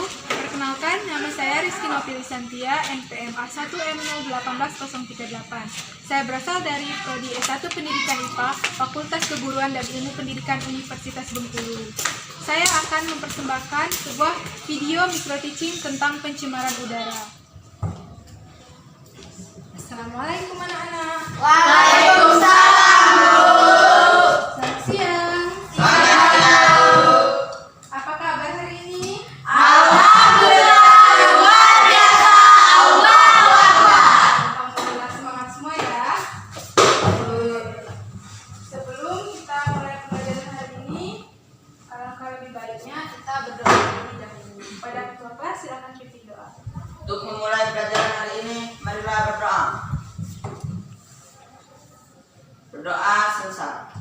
Perkenalkan, nama saya Rizky Nopili Santia, NPM A1M018-038. Saya berasal dari Prodi S1 Pendidikan IPA, Fakultas Keguruan dan Ilmu Pendidikan Universitas Bengkulu. Saya akan mempersembahkan sebuah video micro teaching tentang pencemaran udara. Assalamualaikum anak-anak. Waalaikumsalam, Bu. Selamat siang. Apa kabar hari ini? Alhamdulillah, luar biasa. Allahu Akbar. Alhamdulillah, semangat semua ya. Sebelum kita mulai pelajaran hari ini, alangkah lebih baiknya kita berdoa terlebih dahulu. Pada ketua kelas silakan pimpin doa. Untuk memulai pelajaran hari ini, marilah berdoa. Berdoa selesai.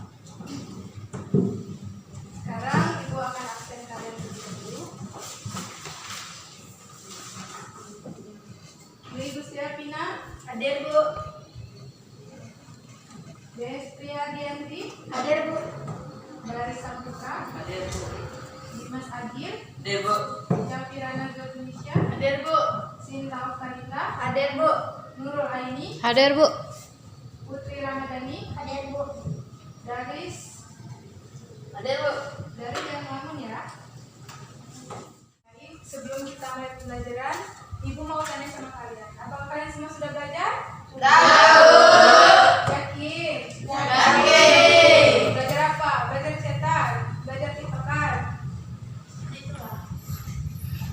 Sekarang ibu akan absen kalian terlebih dahulu. Ibu Setiapina, hadir Bu. Destria Dianti, hadir Bu. Dari Sampuka, Hadir, Bu. Dimas Agil, Hadir, Bu. Japirana Indonesia, Hadir, Bu. Sinta Oktanita, Hadir, Bu. Nurul Aini, Hadir, Bu. Putri Ramadhani, Hadir, Bu. Daris, Hadir, Bu. dari yang ngelamun ya. Baik, sebelum kita mulai pembelajaran, Ibu mau tanya sama kalian. Apakah kalian semua sudah belajar? Yakin? Yakin. Belajar apa? Belajar cetak? Belajar tiktokan? Itulah.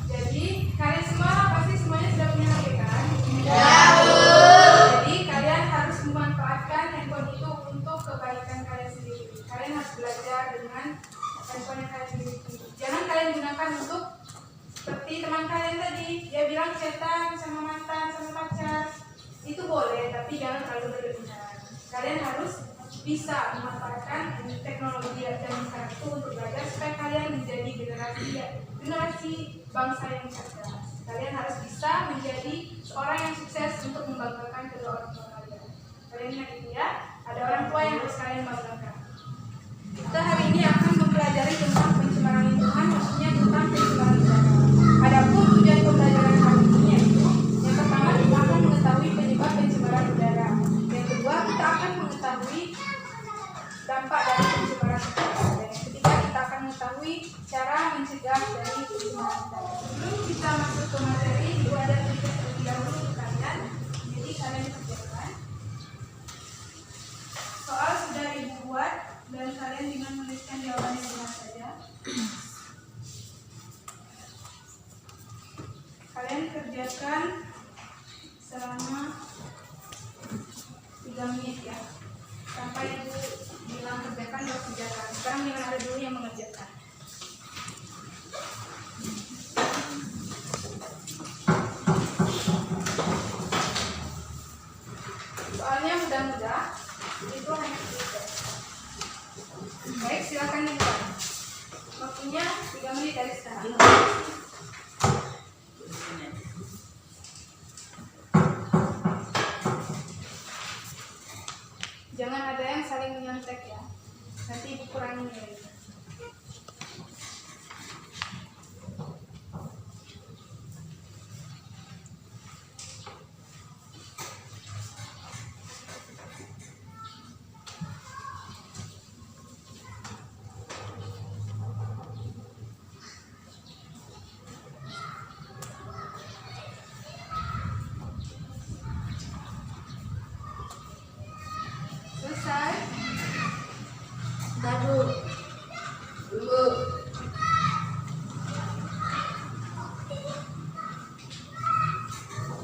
Jadi kalian semua pasti semuanya sudah punya HP kan? Jadi kalian harus memanfaatkan handphone itu untuk kebaikan kalian sendiri. Kalian harus belajar dengan handphone yang kalian miliki. Jangan kalian gunakan untuk seperti teman kalian tadi, dia bilang chatan sama mantan, sama pacar. Itu boleh, tapi jangan terlalu berlebihan. Kalian harus bisa memanfaatkan teknologi dan sekarang itu untuk belajar supaya kalian menjadi generasi bangsa yang cerdas. Kalian harus bisa menjadi seorang yang sukses untuk membanggakan kedua orang tua kalian. Kalian ingat itu ya, ada orang tua yang harus kalian banggakan. Kita hari ini akan mempelajari tentang pencemaran lingkungan, maksudnya tentang pencemaran udara. Adapun tujuan pembelajaran hari ini yaitu yang pertama kita akan mengetahui penyebab pencemaran udara. Yang kedua kita akan mengetahui dampak dari pencemaran udara. Dan yang ketiga kita akan mengetahui cara mencegah dari pencemaran udara. Sebelum kita masuk ke materi, itu ada tugas terlebih dahulu untuk kalian. Jadi kalian kerjakan. Soal sudah ibu buat dan kalian dengan menuliskan jawabannya dengan saja. Kalian kerjakan selama 3 menit ya. Sampai ibu bilang kerjakan, baru kerjakan. Sekarang jangan ada dulu yang mengerjakan. Soalnya mudah-mudah itu hanya sedikit. Baik, silakan dimulai. Waktunya 3 menit dari sekarang. Jangan ada yang saling menyontek ya. Nanti ibu kurangin nilainya. Selesai? Hadir, Bu.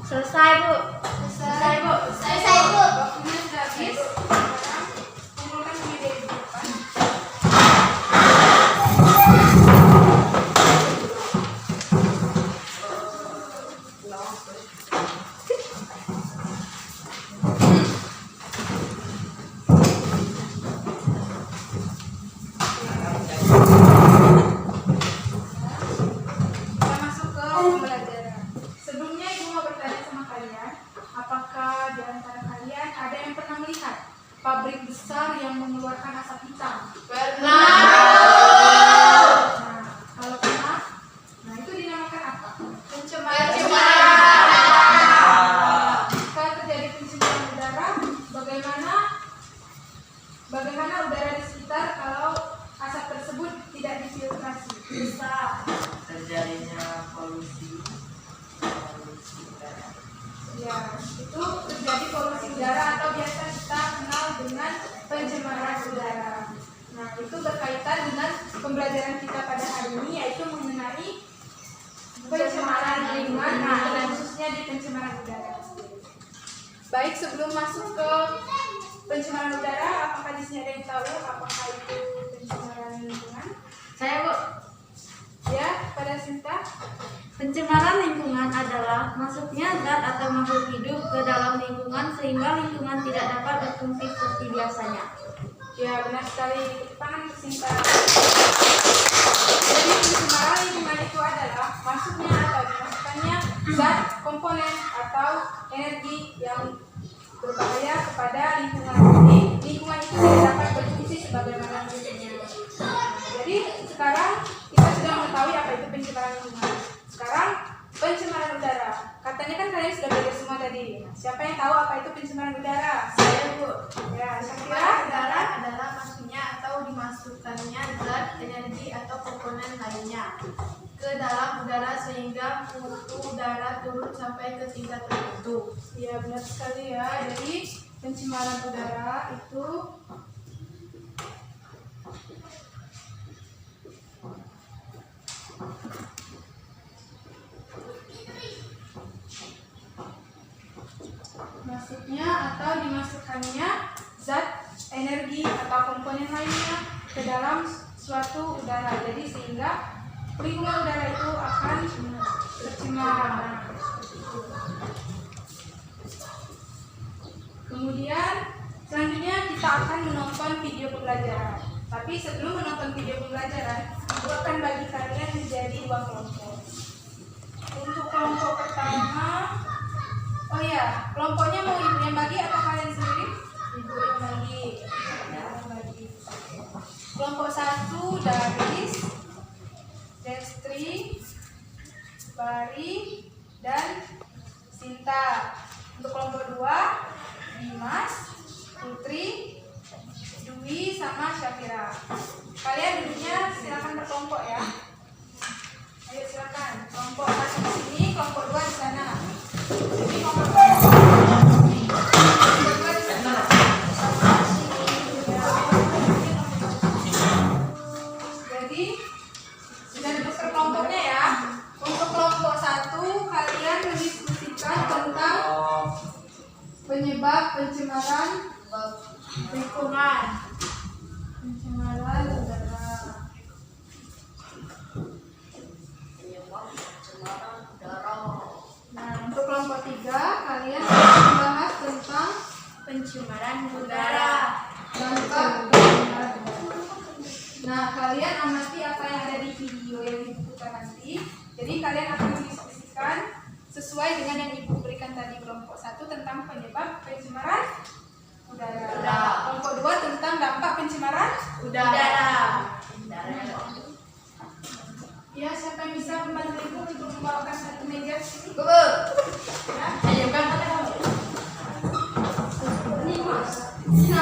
Selesai, Bu. Selesai, Bu. Selesai, Bu. Waktunya sudah habis. Sekarang kumpulkan media di depan. Kita masuk ke pembelajaran. Sebelumnya ibu mau bertanya sama kalian, apakah di antara kalian ada yang pernah melihat pabrik besar yang mengeluarkan asap hitam? Pernah. Nah, kalau pernah, nah itu dinamakan apa? Pencemaran. Jika terjadi pencemaran udara, bagaimana udara di sekitar kalau asap tersebut tidak difiltrasi? Bisa. Terjadinya polusi udara. Ya, itu terjadi polusi udara atau biasa kita kenal dengan pencemaran udara. Nah, itu berkaitan dengan pembelajaran kita pada hari ini, yaitu mengenai pencemaran lingkungan, dan khususnya di pencemaran udara. Baik, sebelum masuk ke pencemaran udara, apakah di sini ada yang tahu apakah itu pencemaran lingkungan? Saya, Bu. Ya, pada Sinta. Pencemaran lingkungan adalah masuknya zat atau makhluk hidup ke dalam lingkungan sehingga lingkungan tidak dapat berfungsi seperti biasanya. Ya, benar sekali. Tangan ke Sinta. Jadi pencemaran lingkungan itu adalah masuknya atau dimasukkannya zat, komponen atau energi yang berbahaya kepada lingkungan. Jadi lingkungan itu tidak dapat berfungsi sebagaimana biasanya. Jadi sekarang kita sudah mengetahui apa itu pencemaran lingkungan. Sekarang pencemaran udara. Katanya kan kalian sudah belajar semua tadi. Siapa yang tahu apa itu pencemaran udara? Saya, Bu. Ya, Syakira. Pencemaran udara adalah masuknya atau dimasukkannya zat, energi atau komponen lainnya ke dalam udara sehingga mutu udara turun sampai ke tingkat tertentu. Ya, benar sekali ya. Jadi pencemaran udara itu masuknya atau dimasukkannya zat, energi atau komponen lainnya ke dalam suatu udara. Jadi sehingga lingkungan udara itu akan tercemar. Kemudian selanjutnya kita akan menonton video pembelajaran. Tapi sebelum menonton video pembelajaran, aku akan bagi kalian menjadi 2 kelompok. Untuk kelompok pertama, oh ya, kelompoknya mau ibu yang bagi atau kalian sendiri? Ibu yang bagi. Yang bagi. Kelompok 1 Daris, Destri, Bari, dan Sinta. Untuk kelompok 2 Dimas, Putri, Dwi, sama Syafira. Kalian duduknya silakan berkelompok ya. Ayo silakan. Kelompok 1 di sini, kelompok 2 di sana. Jadi kelompok 2 di sana. Jadi sudah duduk per kelompoknya ya. Untuk kelompok 1 kalian mendiskusikan tentang penyebab pencemaran lingkungan. Pencemaran udara. Nah, untuk kelompok 3 kalian membahas tentang Pencemaran udara. dampak pencemaran udara. Nah, kalian amati apa yang ada di video yang dibuka nanti. Jadi kalian akan mendiskusikan sesuai dengan yang ibu berikan tadi. Kelompok 1 tentang penyebab pencemaran udara. Kelompok 2 tentang dampak pencemaran Udara. Ya, siapa yang bisa membantu ibu untuk membawakan satu meja sini? Ya. Ayo kan kamu. Ini mas. Terima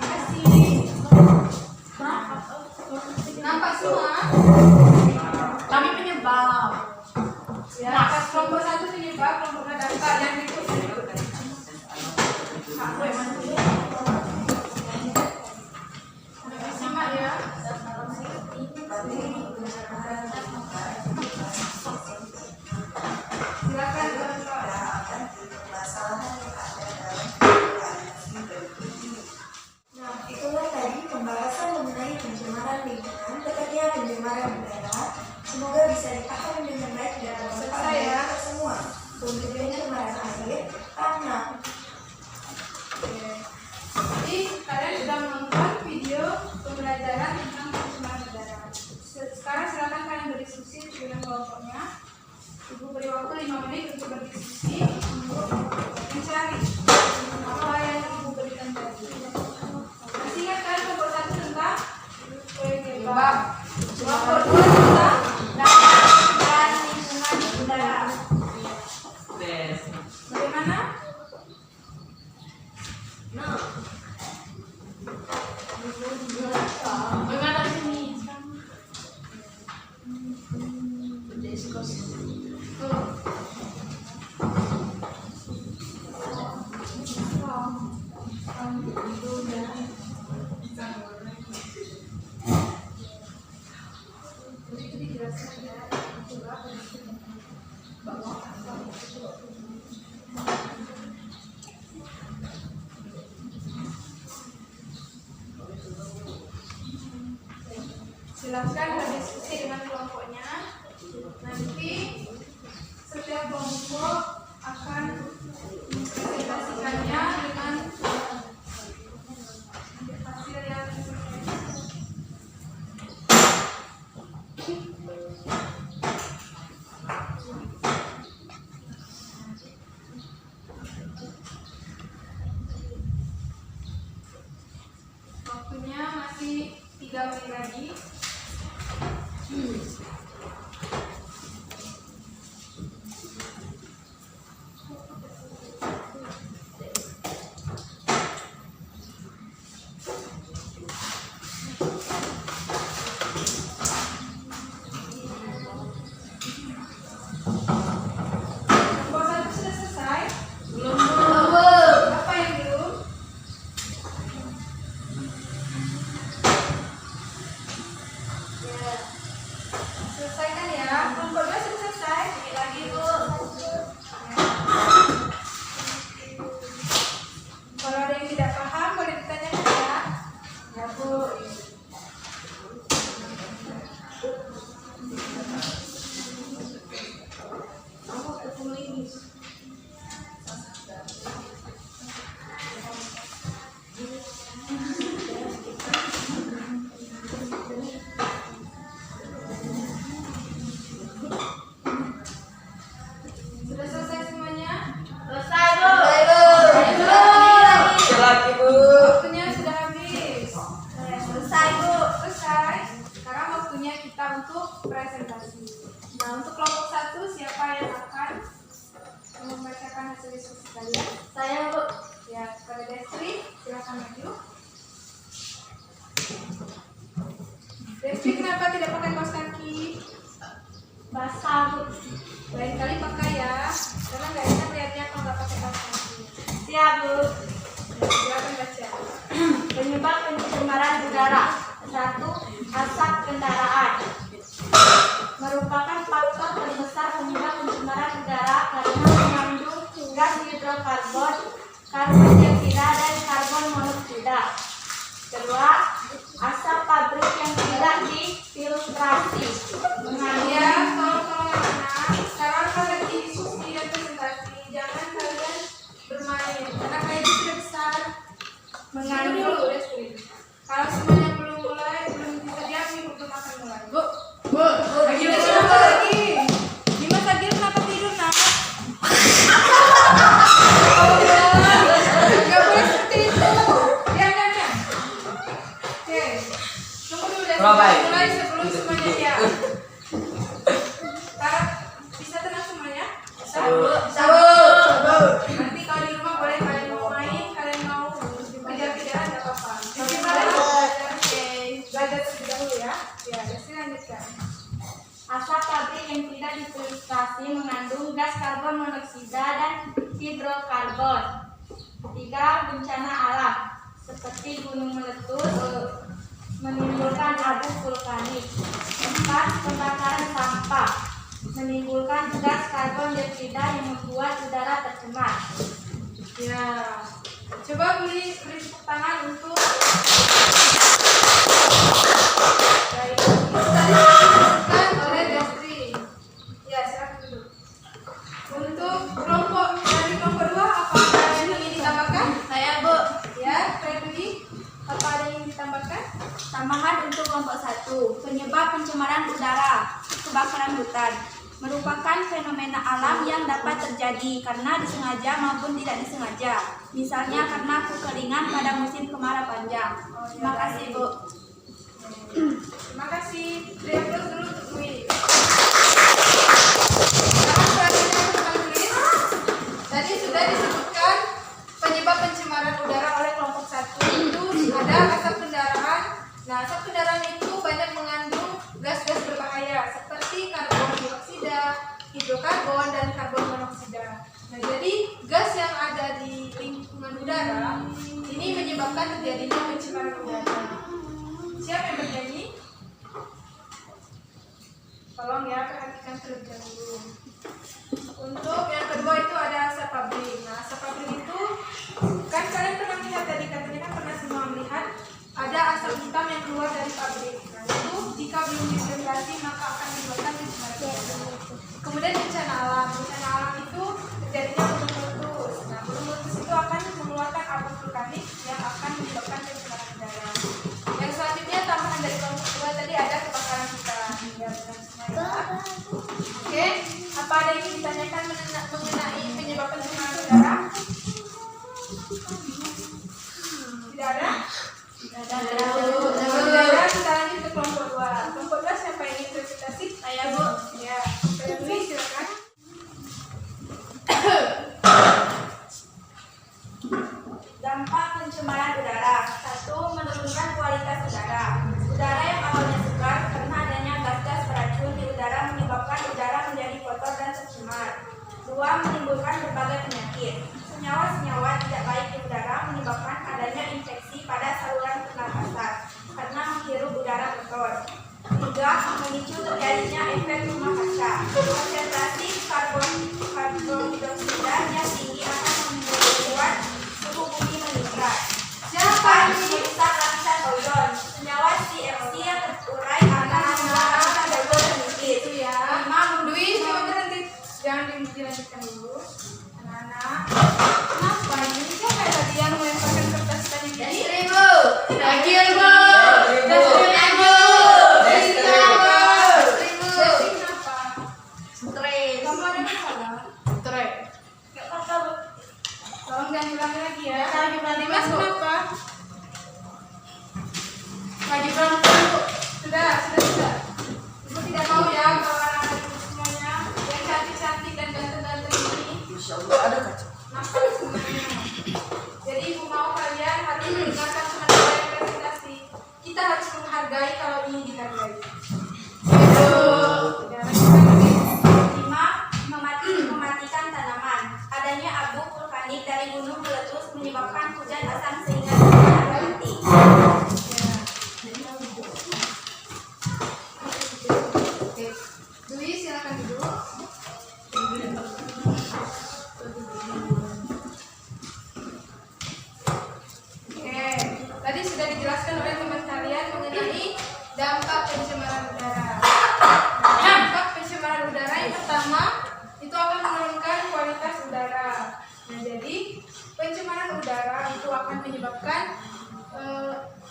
kasih. Nampak semua? Kami penyebab. Ya, pas kelompok 1 penyebab, kelompok 2 dampak, dan berikutnya. Aku yang mantu. Simak ya. Silakan kawan-kawan. Nah, itulah tadi pembahasan mengenai pencemaran lingkungan, tepatnya pencemaran udara. Semoga bisa dipahami dengan baik dan bermanfaat bagi kita semua untuk pencemaran air, tanah. Jadi kalian sudah menonton video pembelajaran tentang pencemaran udara. Sekarang silakan kalian berdiskusi dengan kelompoknya. Ibu beri waktu 5 menit untuk berdiskusi untuk mencari apa yang ibu berikan tadi. Masih ingat kan kelompok 1 tentang proyek penyebab. Kelompok 2 tentang dampak dan lingkungan udara. bagaimana? Bagaimana ini? Silakan berdiskusi dengan kelompoknya. Nanti setiap kelompok akan mempresentasikannya dengan hasil yang waktunya masih 3 menit lagi. Kelompok 1 sudah selesai? Belum. Apa yang belum? Ya. Selesaikan ya. Kelompok 2 sudah selesai. Lagi, Bu. Kalau ada yang tidak paham boleh ditanyakan ya. Ya, Bu. Sudah selesai semuanya? Selesai, Bu. Silakan Ibu. Waktunya sudah habis. Selesai, Bu. Selesai. Sekarang waktunya kita untuk presentasi. Nah, untuk kelompok 1 siapa yang akan membacakan hasil diskusi kalian? Saya, Bu. Ya, kepada Destri, silakan maju. Destri, kenapa tidak pakai kaos kaki? Basah, Bu. Lain kali pakai ya, karena nggak enak lihatnya kalau nggak pakai kaos kaki. Siap, Bu. Ya, silakan baca. Penyebab pencemaran udara. 1. Asap kendaraan. Merupakan faktor terbesar penyebab pencemaran udara karena mengandung gas hidrokarbon, karbon dioksida, dan karbon monoksida. 2. Asap pabrik yang tidak difiltrasi mengandung Ya, tolong anak-anak. Sekarang kalian lagi diskusi dan presentasi. Jangan kalian bermain. Karena kalian sudah besar. Mengandung- Dulu, Destri. Kalau semuanya belum mulai, belum bisa diam, Ibu belum akan mulai. Bu, lagi kenapa lagi? Dimas Agil kenapa tidur, nak? Nggak boleh seperti itu. Diam. Oke. Tunggu dulu, Destri. Mulai. Mulai sebelum semuanya diam. Sekarang bisa tenang semuanya? Bisa? Nanti kalau di rumah boleh kalian mau main, kalian mau kejar-kejaran nggak apa-apa. Belajar terlebih dahulu ya. Ya, Desi lanjutkan. asap pabrik yang tidak difiltrasi mengandung gas karbon monoksida dan hidrokarbon. 3. Bencana alam seperti gunung meletus menimbulkan abu vulkanik. 4. Pembakaran sampah menimbulkan gas karbon dioksida yang membuat udara tercemar. Ya, coba beri tepuk tangan untuk baik. Itu tadi disebutkan oleh Destri. Ya, silakan duduk. Untuk kelompok 2 apa ada yang ingin ditambahkan? Saya, Bu. Ya, Febri, apa ada yang ingin ditambahkan? Tambahan untuk kelompok 1. Penyebab pencemaran udara, kebakaran hutan merupakan fenomena alam yang dapat terjadi karena disengaja maupun tidak disengaja. Misalnya karena kekeringan pada musim kemarau panjang. Terima kasih, Bu. Terima terlebih dahulu. Untuk yang kedua itu ada asap pabrik. Nah, asap pabrik itu kan kalian pernah melihat tadi, katanya kan pernah semua melihat ada asap hitam yang keluar dari pabrik. Nah, itu jika belum disemprotasi maka akan menyebabkan pencemaran udara. Kemudian bencana alam. Bencana alam itu terjadinya gunung meletus. Nah, gunung meletus itu akan mengeluarkan abu vulkanik yang akan menyebabkan pencemaran udara. Yang selanjutnya tambahan dari kelompok kedua tadi ada kebakaran hutan. Ya, benar semua ya. Oke, apa ada yang ditanyakan mengenai penyebab pencemaran udara? Tidak ada? Tidak ada. Kita lanjut ke kelompok 2. Kelompok 2 siapa yang ingin presentasi? Saya, Bu. Ya, saya dulu silakan. Dampak pencemaran udara. 1. Menurunkan kualitas udara. Udara yang awalnya segar karena adanya gas-gas beracun di udara menyebabkan udara menjadi kotor dan tercemar. 2. Menimbulkan berbagai penyakit. Senyawa-senyawa tidak baik di udara menyebabkan adanya infeksi pada saluran pernapasan karena menghirup udara kotor. 3. Memicu terjadinya efek rumah kaca. Konsentrasi karbon dioksida yang tinggi akan membuat suhu bumi meningkat. Siapa ini? Merusak lapisan ozon. Senyawa CFC yang terurai akan membuat lapisan ozon sedikit. Itu ya. Dwi, coba berhenti. Jangan dilanjutkan dulu. Anak-anak, kenapa ini? Siapa yang tadi yang melemparkan kertas tadi gini? Bu. Agil, Bu. Kamu ada masalah? Tolong jangan ulangi lagi ya. Dimas kenapa? Sudah. Ibu tidak mau ya kalau anak-anak ibu semuanya yang cantik-cantik dan ganteng-ganteng ini Insya Allah ada kaca. nakal semuanya. Jadi ibu mau kalian harus mendengarkan teman saya yang presentasi. Kita harus menghargai kalau ingin dihargai. Ya, lanjutkan lagi. 5. Mematikan tanaman. Adanya abu vulkanik dari gunung meletus menyebabkan hujan asam sehingga tanaman mati. Oke, Dwi silakan duduk. Oke, tadi sudah dijelaskan oleh teman kalian mengenai dampak pencemaran udara. Dampak pencemaran udara yang pertama itu akan menurunkan kualitas udara. Nah, jadi pencemaran udara itu akan menyebabkan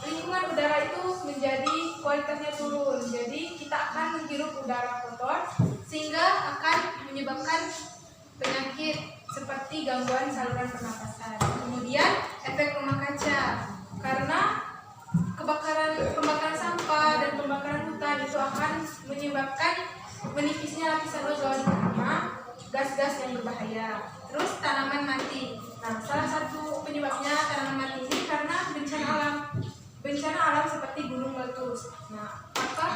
lingkungan udara itu menjadi kualitasnya turun. Jadi kita akan menghirup udara kotor sehingga akan menyebabkan penyakit seperti gangguan saluran pernapasan. Kemudian efek rumah kaca karena pembakaran sampah dan pembakaran hutan itu akan menyebabkan menipisnya lapisan ozon karena gas-gas yang berbahaya. Terus tanaman mati. Nah, salah satu penyebabnya tanaman mati ini karena bencana alam. Bencana alam seperti gunung meletus. Nah, maka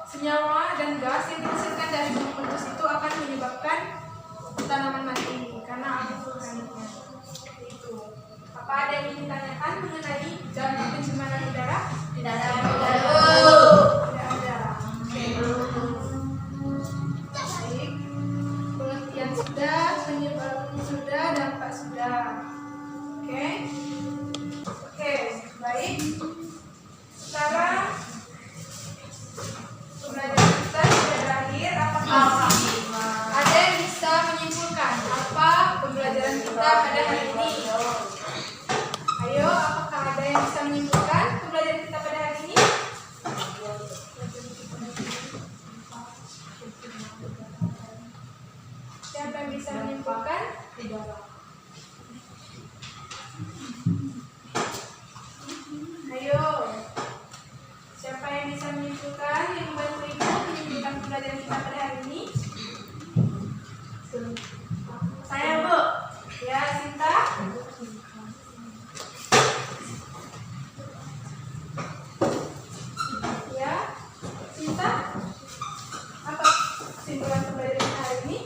senyawa dan gas yang dihasilkan dari gunung meletus itu akan menyebabkan tanaman mati karena abu vulkaniknya. Itu. Apa ada yang ingin ditanyakan mengenai dampak pencemaran udara? Tidak ada. Tidak ada. Oke. Baik. Pengertian sudah, penyebab sudah, dampak sudah. Oke. Oke, baik. Sekarang pembelajaran kita sudah berakhir. Apakah ada yang bisa menyimpulkan apa pembelajaran kita pada hari ini? Ayo, apakah ada yang bisa menyimpulkan pembelajaran kita pada hari ini? Siapa yang bisa menyimpulkan? Ayo, siapa yang bisa menyimpulkan yang membantu ibu menyimpulkan pembelajaran kita pada hari ini? Saya, Bu. Ya, Sinta. Ya, Sinta. Apa kesimpulan pembelajaran kita hari ini?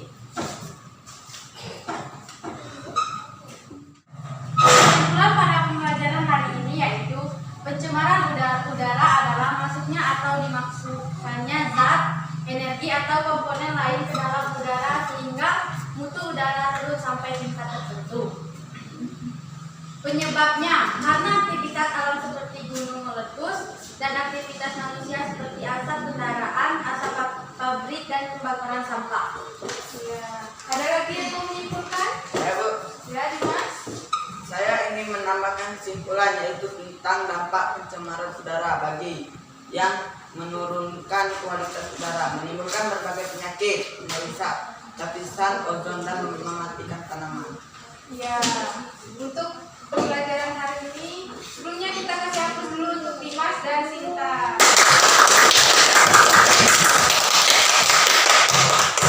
Kesimpulan pada pembelajaran hari ini yaitu pencemaran udara adalah masuknya atau dimasukkannya zat energi atau komponen lain ke dalam udara sehingga mutu udara turun sampai tingkat tertentu. Penyebabnya karena aktivitas alam seperti gunung meletus dan aktivitas manusia seperti asap kendaraan, asap pabrik dan pembakaran sampah. Ya. Ada lagi yang mau menyimpulkan? Ya Bu, Ya, Dimas. saya ingin menambahkan kesimpulan yaitu tentang dampak pencemaran udara bagi yang menurunkan kualitas udara, menimbulkan berbagai penyakit, merusak lapisan ozon dan mematikan tanaman. Ya, untuk pembelajaran hari ini, sebelumnya kita kasih hapus dulu untuk Dimas dan Sinta.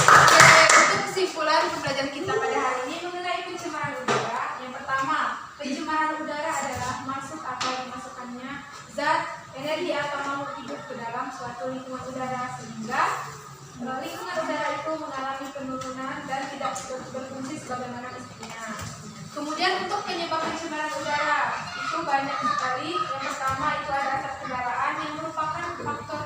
Oke, untuk kesimpulan pembelajaran kita pada hari ini mengenai pencemaran udara. Yang pertama, pencemaran udara adalah masuk atau dimasukkannya zat, energi atau makhluk hidup ke dalam suatu lingkungan udara sehingga lingkungan udara itu mengalami penurunan dan tidak berfungsi sebagaimana mestinya. Kemudian untuk penyebab pencemaran udara itu banyak sekali. Yang pertama itu ada asap kendaraan yang merupakan faktor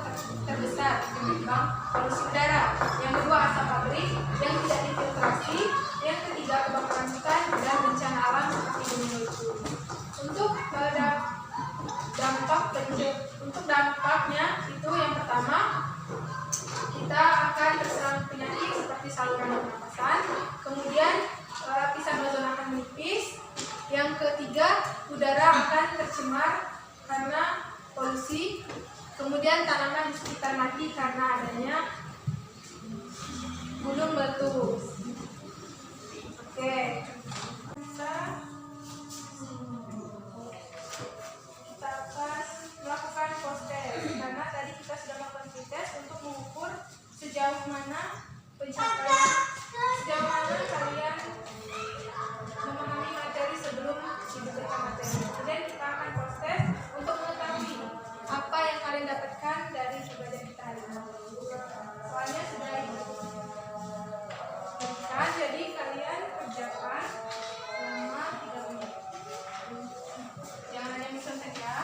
terbesar penyebab polusi udara. Yang kedua asap pabrik yang tidak difiltrasi. Yang ketiga kebakaran hutan dan bencana alam seperti gunung meletus. Untuk dampaknya itu yang pertama kita akan terserang penyakit seperti saluran pernapasan. Kemudian lapisan ozon akan menipis. Yang ketiga, udara akan tercemar karena polusi. Kemudian tanaman di sekitar mati karena adanya gunung meletus. Oke. Kita akan melakukan post test karena tadi kita sudah melakukan test untuk mengukur sejauh mana pencapaian, sejauh mana kalian memahami materi sebelum diberikan materi. Kemudian kita akan proses untuk mengetahui apa yang kalian dapatkan dari pembelajaran kita hari ini. Soalnya sudah diberikan, jadi kalian kerjakan selama 3 menit. Jangan hanya mencontek ya,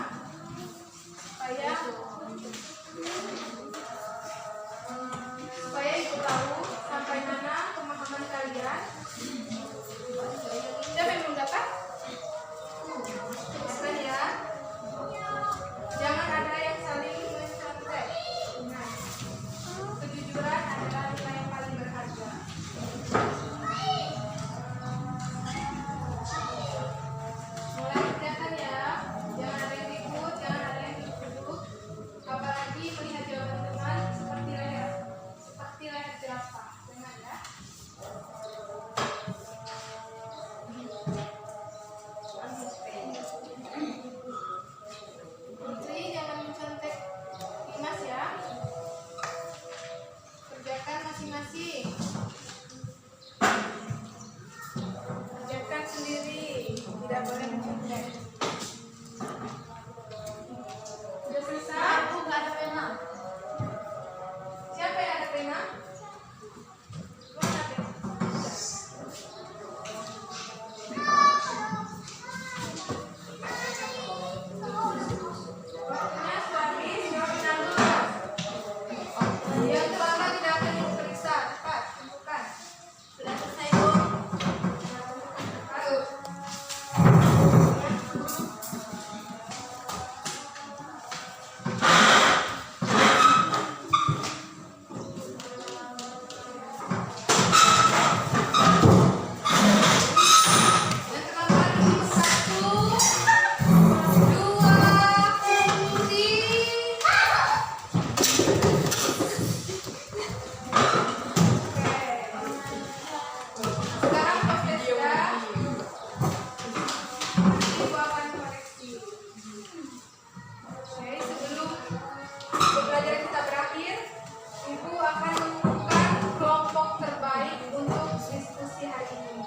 supaya ibu tahu sampai mana pemahaman kalian. Siapa yang belum dapat? Cepat ya. Jangan ada yang saling mencontek. Nah, kejujuran adalah nilai yang paling berharga. Mulai kerjakan ya. Jangan ada yang ribut, jangan ada yang duduk. Apalagi melihat jawaban teman seperti leher jerapah. Dengar ya. Putri jangan mencontek Dimas ya. Kerjakan masing-masing. Kerjakan sendiri, tidak boleh mencontek. Sudah selesai? Aku nggak ada pena. Siapa yang ada pena? Mana pena? Waktunya sudah habis, jawabkan dulu. Yang terlambat tidak akan diperiksa. Cepat, tentukan. Sudah selesai, Bu. Ayo. Yang terlambat itu 1, 2, 3. Sekarang proses ya. Ibu akan koreksi. Oke, sebelum pembelajaran kita berakhir, Ibu akan mengumumkan kelompok terbaik untuk diskusi hari ini.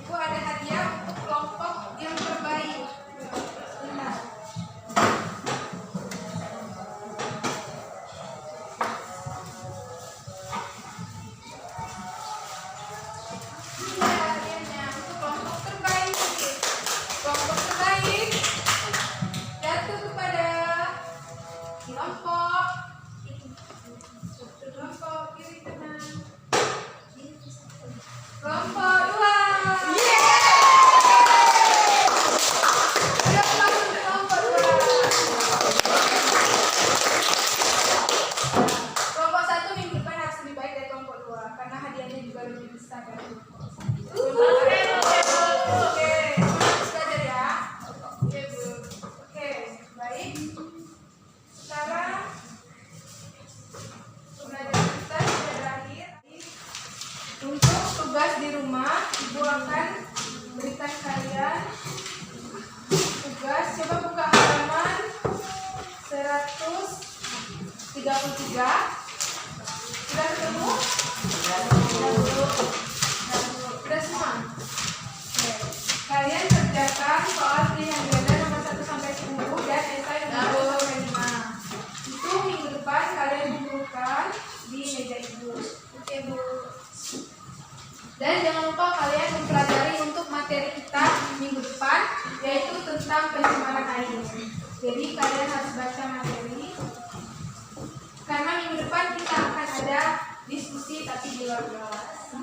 Ibu ada hadiah untuk kelompok yang terbaik. Sebentar. Ini hadiahnya untuk kelompok terbaik. Kelompok terbaik jatuh kepada kelompok Kelompok 2. Sudah masuk kelompok 2. Kelompok 1 minggu depan harus lebih baik dari kelompok 2 karena hadiahnya juga lebih besar dari kelompok 1. Oke, belajar ya. Oke, Bu. Oke, baik. Sekarang pembelajaran kita sudah berakhir. Untuk tugas di rumah, Ibu akan berikan kalian tugas. Coba buka halaman 133. Sudah ketemu? Sudah semua? Oke. Kalian kerjakan soal pilihan ganda nomor 1 sampai 10 dan esai nomor 1 sampai 5. Itu minggu depan kalian kumpulkan di meja Ibu. Oke, Bu. Dan jangan lupa kalian mempelajari untuk materi kita minggu depan, yaitu tentang pencemaran air. Jadi kalian harus baca materi, karena minggu depan kita akan ada diskusi tapi di luar kelas.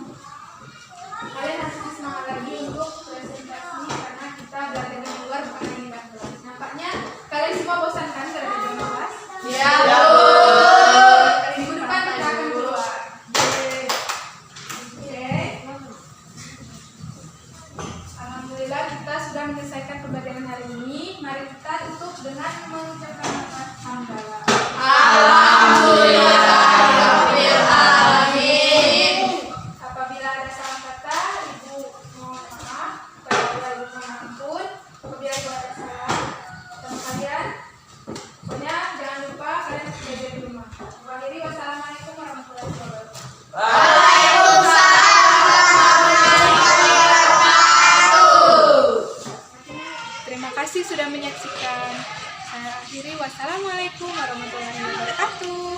Kalian harus semangat lagi untuk presentasi, karena kita belajar di luar bukan hanya di kelas. Nampaknya kalian semua bosan kan belajar di kelas? Ya, Minggu depan kita akan keluar. Alhamdulillah kita sudah menyelesaikan pembelajaran hari ini. Mari kita tutup dengan mengucapkan hamdalah. Apabila ada salah kata, Ibu mohon maaf. Apabila Ibu mohon ampun. Apabila Ibu ada salah sama kalian, pokoknya jangan lupa kalian harus belajar di rumah. Akhiri, wassalamualaikum warahmatullahi wabarakatuh. Terima kasih sudah menyaksikan. Saya akhiri. Wassalamualaikum warahmatullahi wabarakatuh.